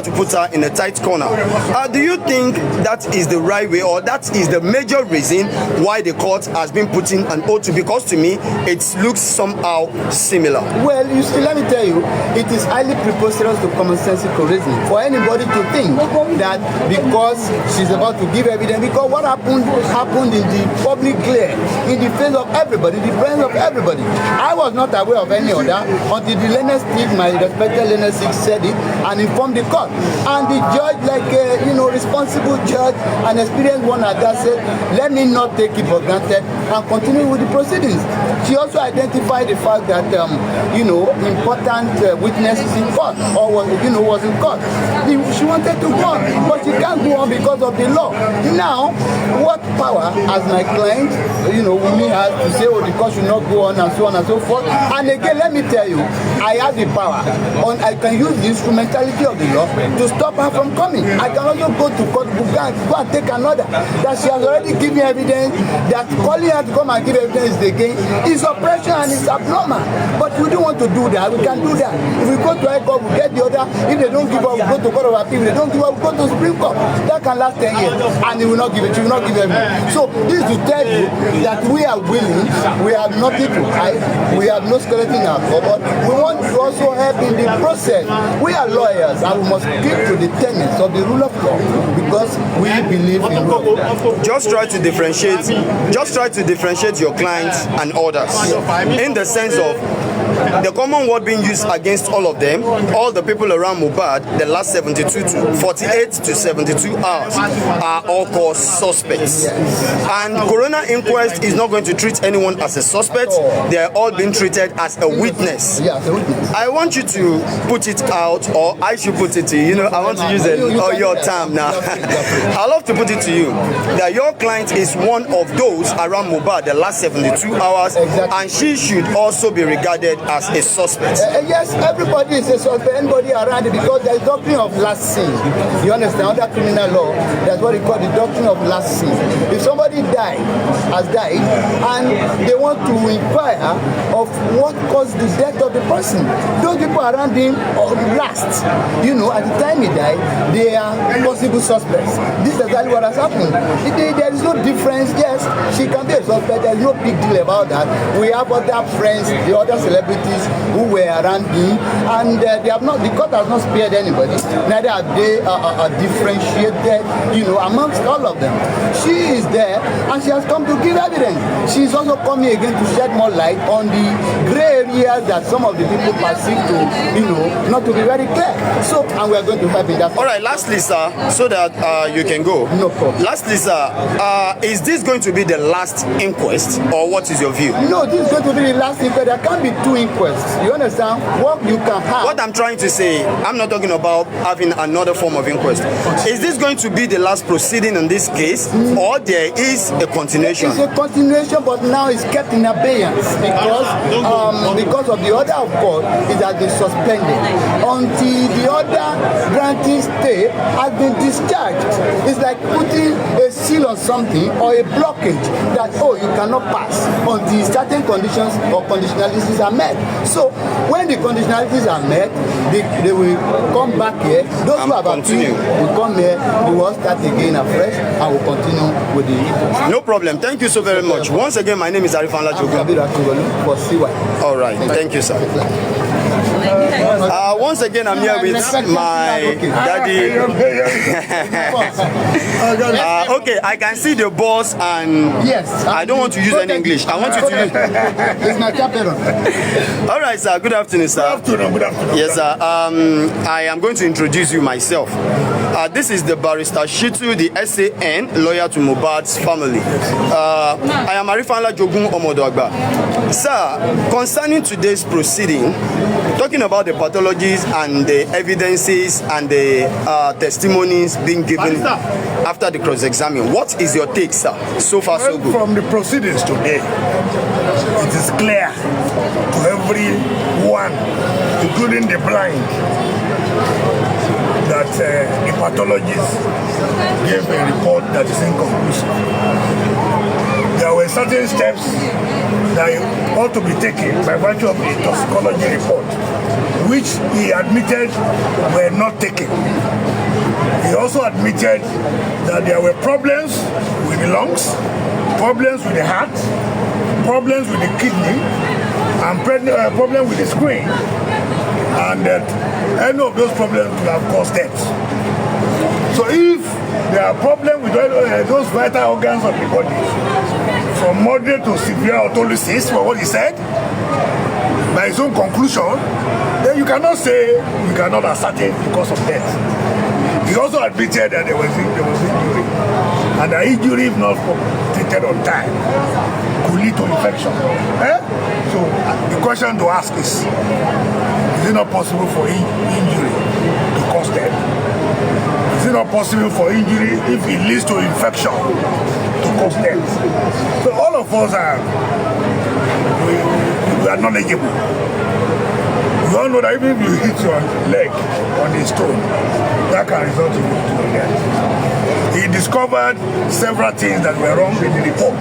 to put her in a tight corner. Do you think that is the right way, or that is the major reason why the court has been putting an oath to? Because to me, it looks somehow similar. Well, you see, let me tell you, it is highly preposterous to commonsensical reasoning for anybody to think that because she's about to give evidence, because what happened in the public glare, in the face of everybody, the presence of everybody. I was not aware of any other until the Leonard Stick, my respected Leonard Stick, said it and informed the court. And the judge, like a responsible judge, an experienced one at that, said, let me not take it for granted and continue with the proceedings. She also identified the fact that important witnesses in court was in court. She wanted to go on, but she can't go on because of the law. Now, what power has my client, Wumi has to say, oh, the court should not go on and so on and so forth? And again, let me tell you, I have the power. I can use the instrumentality of the law to stop her from coming. I can also go to court, go and take another. That she has already given evidence, that calling her to come and give evidence again is oppression and it's abnormal. But we don't want to do that. We can do that. If we go to High Court, we get the order. If they don't give up, we go to Court of Appeal. If they don't give up, we go to Supreme Court. That can last 10 years. And they will not give it. She will not give evidence. So this is to tell you that we are willing. We have nothing to hide. We have no skeleton in our cupboard. We want to also help in the process. We are lawyers and we must keep to the tenets of the rule of law because we believe in rule of law. Just try to differentiate your clients and others in the sense of the common word being used against all of them, all the people around Mohbad, the last 48 to 72 hours are all called suspects. And coroner inquest is not going to treat anyone as a suspect. They are all being treated as a witness. I want you to put it out, or I should put it to you. I want to use your term now. I love to put it to you that your client is one of those around Mohbad the last 72 hours, and she should also be regarded as a suspect. Yes, everybody is a suspect, anybody around it, because there is doctrine of last sin. You understand? Under criminal law, that's what they call the doctrine of last sin. If somebody has died, and they want to inquire of what caused the death of the person, those people around him are last. At the time he died, they are possible suspects. This is exactly what has happened. There is no difference. Yes, she can be a suspect. There is no big deal about that. We have other friends, the other celebrities who were around him, and the court has not spared anybody. Neither have they differentiated, amongst all of them. She is there, and she has come to give evidence. She is also coming again to shed more light on the gray areas that some of the people perceive to, not to be very clear. So, and we are going to help in that. All right, lastly, sir, so that you can go. No problem. Lastly, sir, is this going to be the last inquest, or what is your view? No, this is going to be the last inquest. There can't be two inquests. You understand? What you can have. What I'm trying to say, I'm not talking about having another form of inquest. Is this going to be the last proceeding in this case, or there is a continuation? It's a continuation, but now it's kept in abeyance because of the order of court is that they suspended until the order granting stay has been discharged. It's like putting a seal on something or a blockage that you cannot pass until certain conditions or conditionalities are met. So when the conditionalities are met, they will come back here. Those who have appealed will come here. We will start again afresh and will continue with the inquest. No problem. Thank you so very much. Once again, my name is Arifa. All right. Thank you, sir. Once again, I'm here with my daddy. Okay, I can see the boss, and yes, I don't want to use any English. I want you to use. It's my chaperone. All right, sir. Good afternoon, sir. Good afternoon. Yes, sir. I am going to introduce you myself. This is the barrister Shitu, the SAN, lawyer to Mohbad's family. I am Arifa Jogun Omodogba. Sir, concerning today's proceeding, talking about the pathologies and the evidences and the testimonies being given after the cross-examination, what is your take, sir? So far, so good. From the proceedings today, it is clear to everyone, including the blind, that the pathologist gave a report that is inconclusive. There were certain steps that ought to be taken by virtue of the toxicology report, which he admitted were not taken. He also admitted that there were problems with the lungs, problems with the heart, problems with the kidney, and problem with the screen, and that any of those problems will have caused death. So if there are problems with those vital organs of the body, from moderate to severe autolysis, for what he said, by his own conclusion, then you cannot say you cannot ascertain the cause of death. He also admitted that there was injury, and the injury, if not treated on time, could lead to infection. So the question to ask is it not possible for injury to cause death? Is it not possible for injury if it leads to infection to cause death? So all of us we are knowledgeable. You all know that even if you hit your leg on a stone, that can result in death. He discovered several things that were wrong in the report.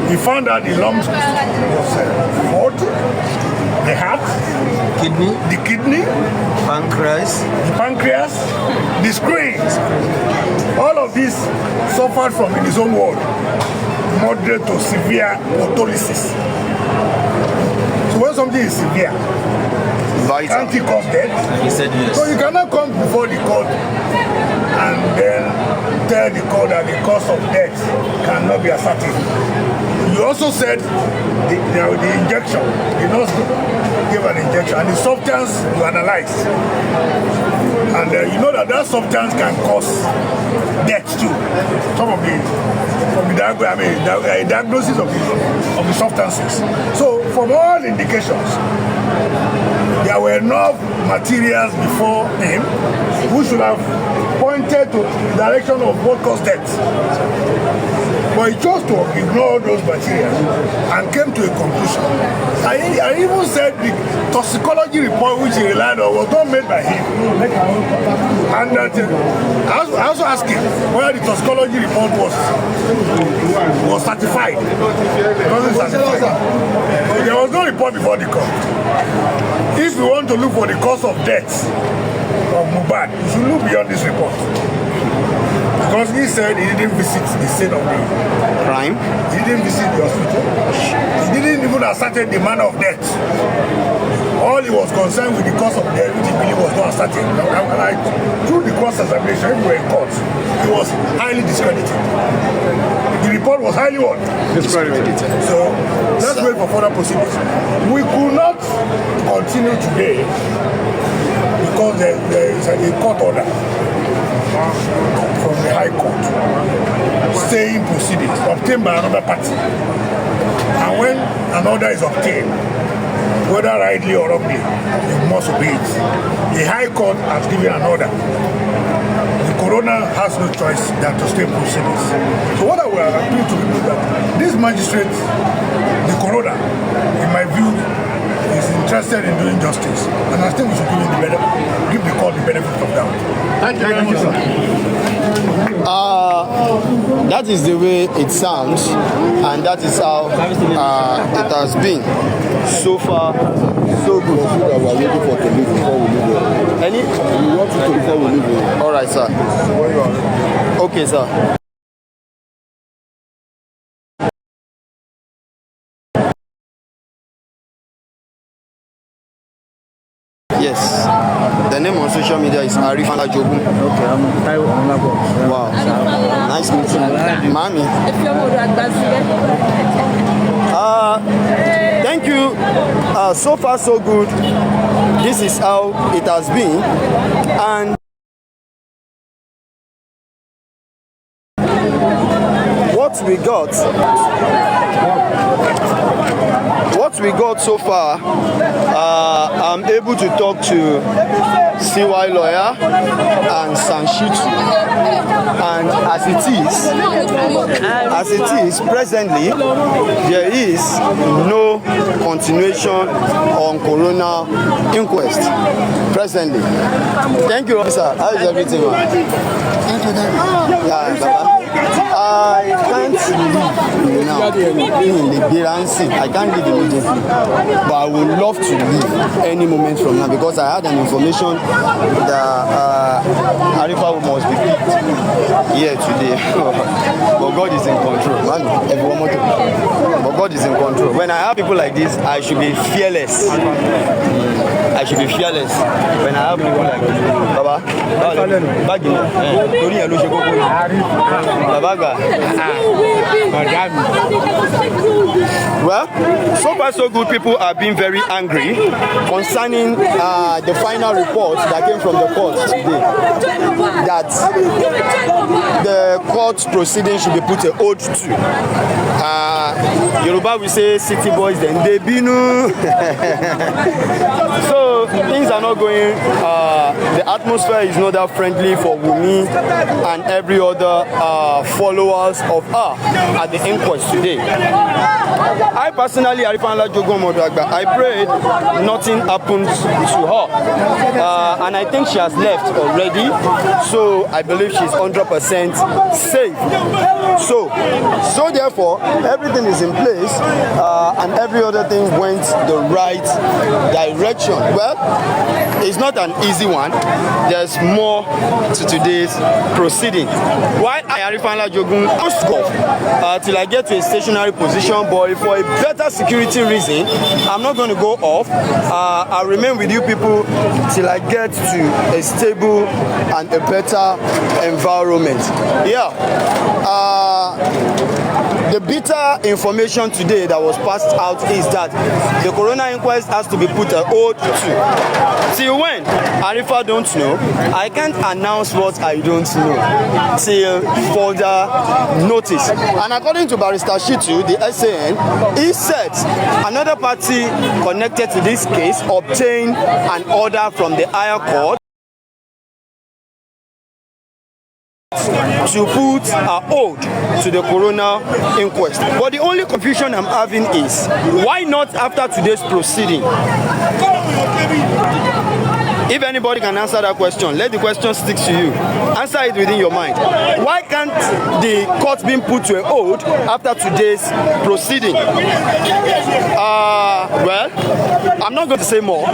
He found that the lungs was fault, the heart, the kidney, the pancreas, the screen. All of this suffered from, in his own word, moderate to severe autolysis. So when something is severe, can't it cause death? He said yes. So you cannot come before the court and then tell the court that the cause of death cannot be ascertained. You also said the injection, the nurse gave an injection, and the substance you analyzed. And you know that substance can cause death too. Some of the diagnosis of the substances. So from all indications, there were enough materials before him who should have pointed to the direction of what caused death. But he chose to ignore those materials and came to a conclusion. I even said the toxicology report which he relied on was not made by him. And that I also asked him whether the toxicology report was certified. It wasn't certified. There was no report before the court. If you want to look for the cause of death of Mohbad, you should look beyond this report. Because he said he didn't visit the scene of the crime. He didn't visit the hospital. He didn't even ascertain the manner of death. All he was concerned with the cause of death, which he believed was not ascertained. And through the cross-examination, when we were in court, he was highly discredited. The report was highly what? Discredited. So let's wait for further proceedings. We could not continue today because there is a court order from the High Court staying proceedings obtained by another party. And when an order is obtained, whether rightly or wrongly, you must obey it. The High Court has given an order. The coroner has no choice than to stay proceedings. So what I will appeal to people is that this magistrate, the coroner, in my view, is interested in doing justice. And I think we should give the court the benefit of doubt. Thank you very much, sir. That is the way it sounds, and that is how it has been. So far, so good. We are waiting for to leave before we leave. Any? We want to before we leave. All right, sir. Okay, sir. Yes. The name on social media is Arifa. Okay, I'm Wow. Nice meeting you. Mami. Thank you. So far, so good. This is how it has been. And what we got so far, I'm able to talk to CY lawyer and Sanshitu, and as it is presently, there is no continuation on Corona Inquest presently. Thank you, officer. How is everything, man? Yeah, Baba. I can't leave now. In the Biransi, I can't leave immediately, but I would love to leave any moment from now because I had an information that Arifa must be picked here today. But God is in control, man. Everyone want to. But God is in control. When I have people like this, I should be fearless. I should be fearless when I have people like this. Baba, bagi ni. Tori yen lo se koko. Baba ga. Well, so far so good. People are being very angry concerning the final report that came from the court today. That the court proceeding should be put a hold to. Yoruba will say city boys then they binu. So things are not going, the atmosphere is not that friendly for Wumi and every other followers of her at the inquest today. I personally, Arifa, I prayed nothing happens to her. And I think she has left already. So I believe she's 100% safe. So therefore, everything is in place and every other thing went the right direction. Well, it's not an easy one. There's more to today's proceeding. Why Arifa Jogun must go till I get to a stationary position, but for a better security reason, I'm not going to go off. I'll remain with you people till I get to a stable and a better environment. Yeah. The bitter information today that was passed out is that the Corona Inquest has to be put a hold to. Till when? Arifa don't know. I can't announce what I don't know till further notice. And according to Barrister Shitu, the SAN, he said another party connected to this case obtained an order from the higher court to put a hold to the Corona Inquest. But the only confusion I'm having is, why not after today's proceeding? If anybody can answer that question, let the question stick to you. Answer it within your mind. Why can't the court be put to a hold after today's proceeding? Well, I'm not going to say more.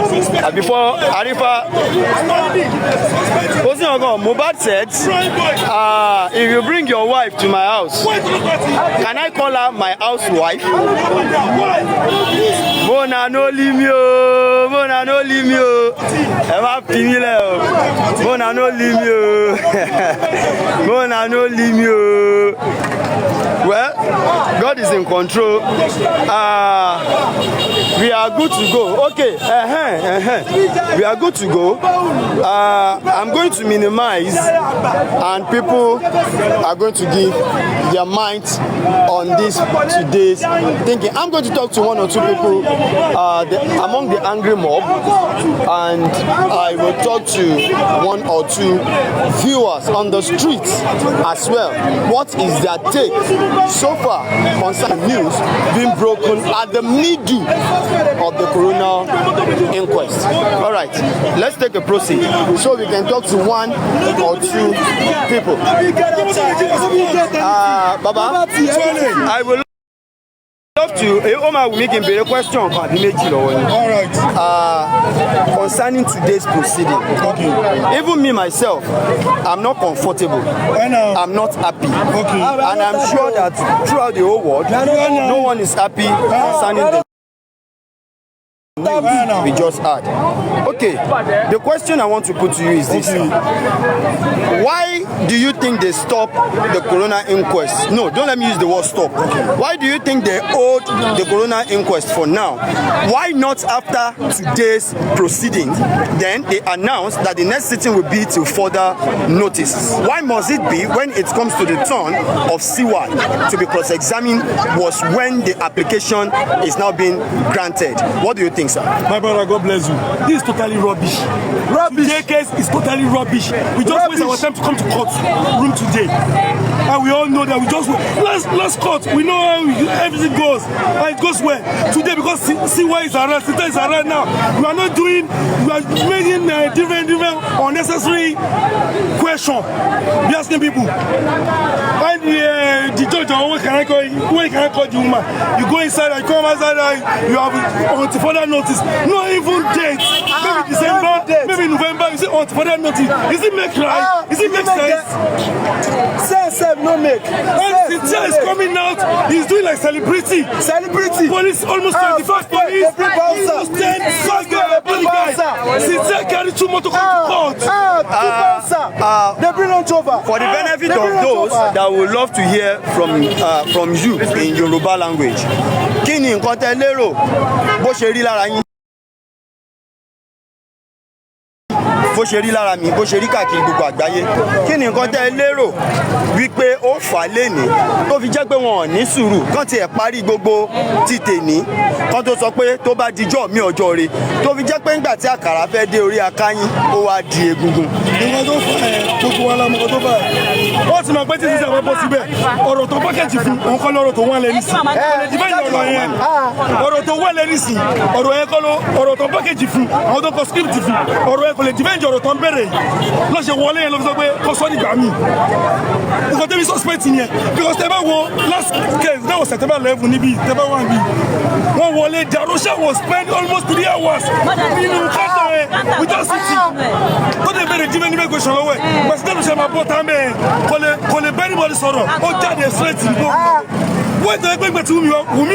Before Arifa, Mohbad said, if you bring your wife to my house, can I call her my housewife? Mona no leave me, Mona no leave me. Mona no leave me. Mona no leave me. Well, God is in control. We are good to go. Okay, we are good to go. I'm going to minimize, and people are going to give their mind on this today's thinking. I'm going to talk to one or two people among the angry mob, and I will talk to one or two viewers on the streets as well. What is their take so far concerning news being broken at the middle of the Corona Inquest? All right, let's take a proceed so we can talk to one or two people. Baba, I will love to. Oma will make a question. All right. Concerning today's proceeding. Okay. Even me myself, I'm not comfortable. I'm not happy. Okay. And I'm sure that throughout the whole world, no one is happy concerning the we just had. Okay, the question I want to put to you is this. Why do you think they stopped the Corona Inquest? No, don't let me use the word stop. Why do you think they hold the Corona Inquest for now? Why not after today's proceeding? Then they announced that the next sitting will be to further notice. Why must it be when it comes to the turn of CY to be cross-examined was when the application is now being granted? What do you think, sir? My brother, God bless you. This is totally rubbish. Rubbish. Today's case is totally rubbish. We just waste our time to come to court. room today. And we all know that we just last court. We know how everything goes. And it goes well. Today, because CY is around, Sita is around now, we are not doing, we are making different unnecessary question. Be asking people. And the judge, when can I call the woman? You go inside, I come outside, you have on further notice. Not even date. Maybe December, maybe November, you say on further notice. Is it make right? Is it make sense? Say, no make. And Cynthia is coming out, he's doing like celebrity. Police, almost 25 police. Almost 10 bodyguards. Cynthia carried 2 motor court. They bring on over. For the benefit of those that would love to hear from you in Yoruba language, kí ni nǹkan tẹ́ lérò bó ṣe rí lára yín? Bó ṣe rí lára mi, bó ṣe rí káàkiri gbogbo àgbáyé. Kí ni nǹkan tẹ́ lérò wípé ó fà lénìí tó fi jẹ́ pé wọn ò ní sùúrù kán tiẹ̀ parí gbogbo ti tèní kán tó sọ pé tó bá dijọ́ mi ọjọ́ re tó fi jẹ́ pé ńgbà tí àkàrà fẹ́ dé orí akáyín ó wá di egungun. Nǹkan tó fà ẹ́ gbogbo wa la mọ̀ tó fà ẹ́. Wọ́n ti mọ̀ pé títí sẹ́wọ́n bọ́ síbẹ̀ ọ̀rọ̀ tó pákẹ́jì fún òun kọ́ lọ́rọ̀ tó wọ́n lẹ́ni sí. Ọ̀rọ̀ tó wọ́n lẹ́ni sí ọ̀rọ̀ yẹn kọ́ ọ̀rọ̀ tó pákẹ́jì fún àwọn tó kọ script fún ọ̀rọ̀ yẹn kò lè dìbẹ́ǹjì ọ̀rọ̀ tó ń bẹ̀rẹ̀ lọ́sẹ̀ wọlé yẹn ló fi sọ pé kó sọ nígbà míì. Nǹkan tẹ́bi suspect yẹn because tẹ́ bá wo last case that was September 11 níbí tẹ́ bá wà níbí wọ́n wọlé Darusha was spend almost 3 hours nínú kọ́tọ̀ ẹ̀ without sitting tó dé bẹ̀rẹ̀ jíwẹ́ níbẹ̀ question lọ́wọ́ ẹ̀ gbèsè Darusha máa bọ́ tá mẹ́ẹ̀ kò lè bẹ́ẹ̀ níbọ̀dì sọ̀rọ̀ ó jáde straight níbọ̀ wọ́n tẹ́ pé gbẹ̀tí Wumi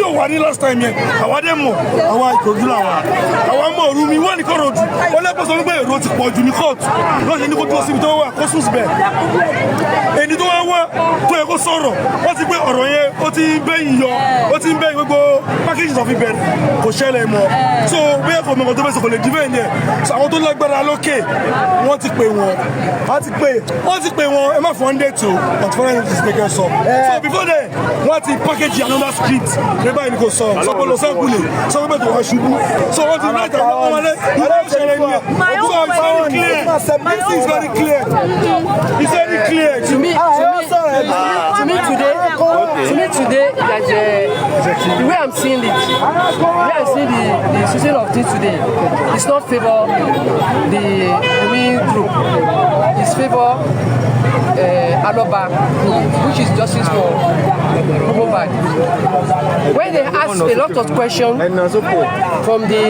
ò wà ní last time yẹn àwa dé mọ̀ àwa Ìkòròdú làwà àwa mọ̀ Wumi wọ́n ní Ìkòròdú wọ́n lẹ́pọ̀ sọ wípé èrò ti pọ̀ jù ní court lọ́sẹ̀ ní kó tó síbi tó wà kó sùn síbẹ̀ èdè tó wá tó yẹ kó sọ̀rọ̀ wọ́n ti pé ọ̀rọ̀ yẹn ó ti ń bẹ́yìn yọ ó ti ń bẹ́yìn gbogbo package tó fi bẹ̀rẹ̀ kò ṣẹlẹ̀ mọ́ so bẹ́ẹ̀ kò mọ̀ tó bẹ́ẹ̀ sọ kò lè dìbẹ́ yẹn so àwọn tó lágbára lókè wọ́n ti pè wọ́n ẹ má fọ́n dé tó but fọ́n dé tó ti kẹ́ sọ so before then wọ́n ti package another script nígbà yìí ni kò sọ sọpọlọ sẹ́kùlẹ̀ sọ pé tó wá ṣubú so wọ́n ti láti àwọn ọmọdé ìwé ìṣẹ̀lẹ̀ ni ẹ̀ so it's very clear it's very clear to me today there's the way I'm seeing it, the situation of things today, it's not favor the Wumi group, it's favor Aloba group, which is justice for Mohbad. When they asked a lot of questions from the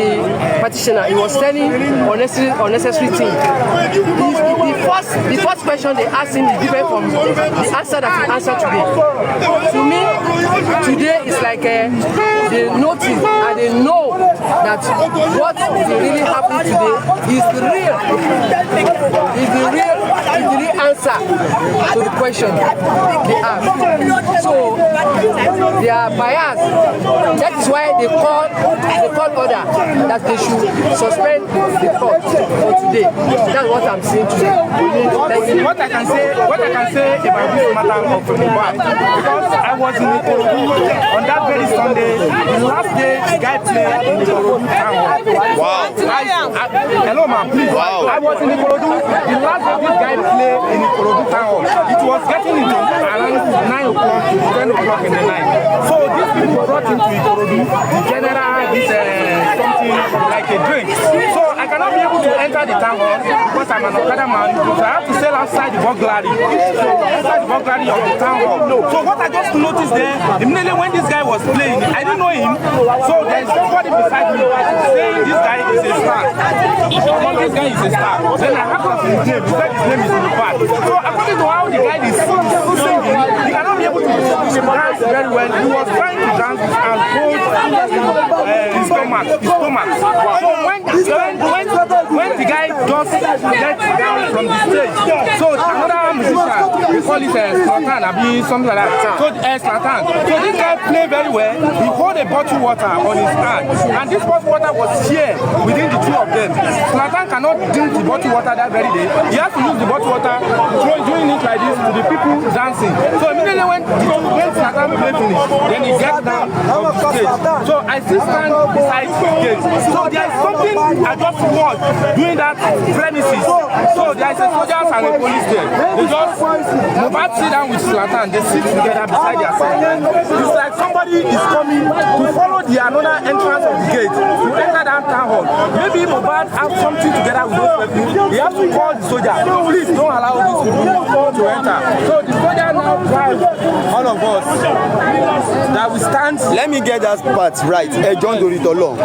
petitioner, he was telling unnecessary things. The first question they asked him is different from the answer that he answered today. To me, today is like they notice and they know that what really happened today is the real answer to the question they ask. So they are biased. That is why they call order that they should suspend the court for today. That's what I'm saying today. What I can say about this matter of Mohbad, because I was in Ikorodu on that very Sunday, the last day the guy played in Ikorodu town hall. Wow. Hello ma'am, please. Wow. I was in Ikorodu, the last day this guy played in Ikorodu town hall. It was getting into around 9 o'clock to 10 o'clock in the night. So these people brought him to Ikorodu, the general this something like a drink. So I cannot be able to enter the town hall because I'm an Okada man, so I have to sell outside the burglary. So outside the burglary of the town hall. So what I just noticed there, immediately when this guy was playing, I didn't know him. So there's somebody beside me saying this guy is a star. This guy is a star. Then I asked him his name. He said his name is Arifa. So according to how the guy is singing, he cannot be able to dance very well. He was trying to dance and hold his stomach. So when the guy just gets down from the stage, so another musician, we call it Slatan, something like that. So Slatan. So this guy played very well. He hold a bottle water on his hand, and this bottle water was shared within the two of them. Slatan cannot drink the bottle water that very day. He has to use the bottle water, doing it like this to the people dancing. So immediately when Slatan played finish, then he gets down from the stage. So I I still stand beside the gate. So there is something I just watched doing that premises. So there is a soldiers and a police there. They just Mohbad sit down with Zlatan. They sit together beside their side. It's like somebody is coming to follow the another entrance of the gate to enter that town hall. Maybe Mohbad have something together with those people. He has to call the soldier. Please don't allow these people to enter. So the soldier now drives all of us that we stand. Let me get that part right. John Dorito Long.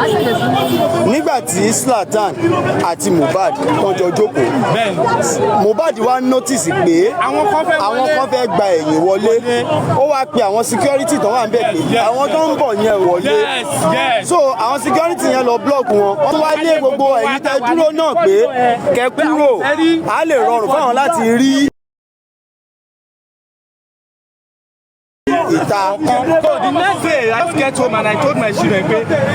Nígbà tí Zlatan àti Mohbad tán jọ jókòó. Mohbad wá notice pé àwọn kan fẹ́ gba ẹ̀yìn wọlé. Ó wá pe àwọn security tó wà ńbẹ̀ pé àwọn tó ń bọ̀ yẹn wọlé. So àwọn security yẹn lọ block wọn. Wọ́n wá lé gbogbo ẹ̀yin tẹ́ dúró náà pé kẹ́ kúrò. Á lè rọrùn fún àwọn láti rí So the next day I just get home and I told my children,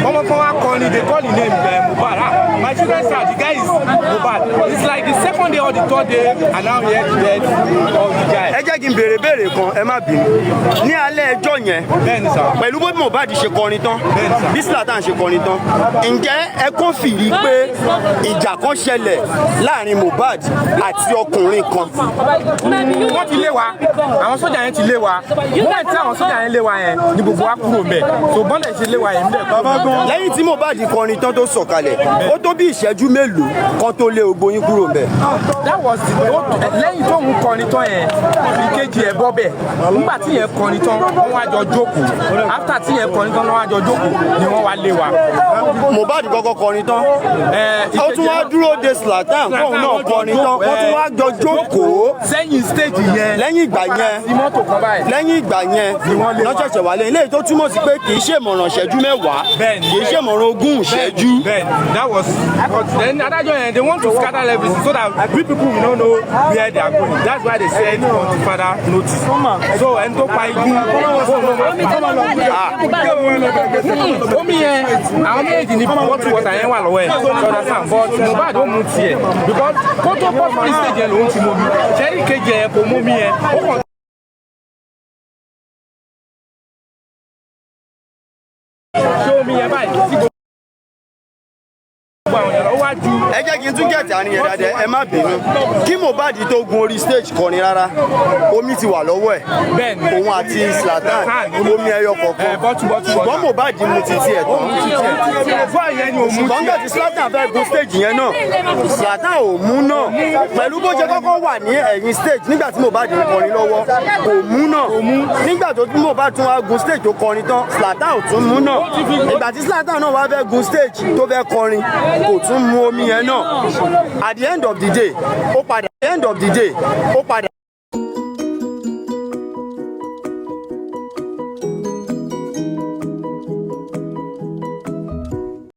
Mama calling, they call the name Mohbad. My children said the guy is Mohbad. It's like the second day or the third day and now here the dead of the guy. Ẹ jẹ́ kí n béèrè kan, ẹ má bínú. Ní alẹ́ ẹjọ́ yẹn, pẹ̀lú bó Mohbad ṣe kọrin tán, bí Zlatan ṣe kọrin tán, ǹjẹ́ ẹ kò fìrí pé ìjà kan ṣẹlẹ̀ láàrin Mohbad àti ọkùnrin kan? Wọ́n ti lé wa, àwọn sójà yẹn ti lé wa. Wọ́n ti àwọn sójà yẹn lé wa yẹn ní gbogbo wa kúrò ńbẹ̀. So bọ́ndẹ̀ ṣe lé wa yẹn ńbẹ̀. Lẹ́yìn tí Mohbad kọrin tán tó sọ̀kalẹ̀, ó tó bí ìṣẹ́jú mélòó kan tó lé gbogbo yín kúrò ńbẹ̀. That was lẹ́yìn tó ń kọrin tán yẹn, ìkejì ẹ̀ bọ́ bẹ̀. Nígbà tí yẹn kọrin tán, wọ́n wá jọ jókòó. After tí yẹn kọrin tán, wọ́n wá jọ jókòó ni wọ́n wá lé wa. Mohbad kọ́kọ́ kọrin tán. Ó tún wá dúró de Zlatan kóun náà kọrin tán. Wọ́n tún wá jọ jókòó. Sẹ́yìn stage yẹn. Lẹ́yìn ìgbà yẹn. Lẹ́yìn ìgbà yẹn lọ́sẹ̀sẹ̀ wálé eléyìí tó túmọ̀ sí pé kì í ṣèmọ̀ràn ìṣẹ́jú mẹ́wàá kì í ṣèmọ̀ràn ogún ìṣẹ́jú. That was then adájọ́ yẹn they want to scatter everything so that we people will not know where they are going. That's why they said until further notice. So ẹni tó pa igun omi yẹn àwọn méjì ní bọ́tù wọ́tà yẹn wà lọ́wọ́ ẹ̀ ṣọ́dá sàn but Mohbad ó mú tiẹ̀ because kó tó bọ́ fún stage yẹn lòún ti mú mi ṣẹ́rí kejì yẹn kò mú mi yẹn ó kàn. Ẹ jẹ́ kí n tún gẹ̀ẹ́tì àárín yẹn dáadáa ẹ má bínú kí Mohbad tó gun orí stage kọrin rárá omi ti wà lọ́wọ́ ẹ̀ òun àti Zlatan omi ẹyọ kọ̀ọ̀kan ṣùgbọ́n Mohbad mu ti tiẹ̀ tán ṣùgbọ́n nígbà tí Zlatan fẹ́ gun stage yẹn náà Zlatan ò mú náà pẹ̀lú bó ṣe kọ́kọ́ wà ní ẹ̀yìn stage nígbà tí Mohbad ń kọrin lọ́wọ́ kò mú náà nígbà tó Mohbad tún wá gun stage tó kọrin tán Zlatan ò tún mú náà ìgbà tí Zlatan náà wá fẹ́ gun stage tó fẹ́ kọrin kò tún mú omi yẹn náà at the end of the day ó padà